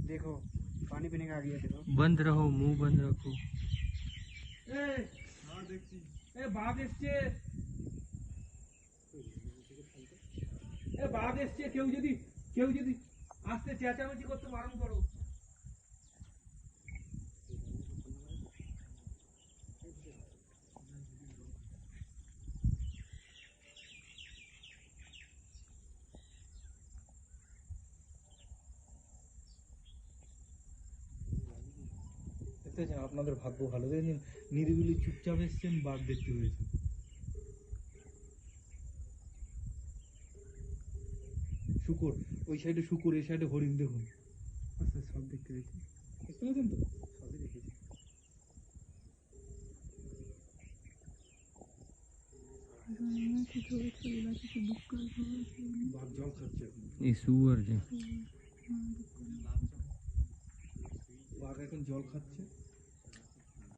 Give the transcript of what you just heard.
देखो पानी पीने का आ गया। देखो बंद रहो, मुंह बंद रखो। বাঘ এসছে, বাঘ এসছে। কেউ যদি আসতে চেঁচামেচি করতে বারণ করো। আপনাদের ভাগ্য ভালো, দেখেন নিরিবিলি চুপচাপ এসছেন, বাঘ দেখতে পেয়েছেন। শুকর ওই সাইডে, শুকর এই সাইডে হরিণ, দেখুন। আচ্ছা, সব দেখতে পেয়েছি, দেখতে পেয়েছেন তো? সবই দেখেছি। বাঘ জল খাচ্ছে এখন। এই শুয়ার যে বাঘ এখন জল খাচ্ছে।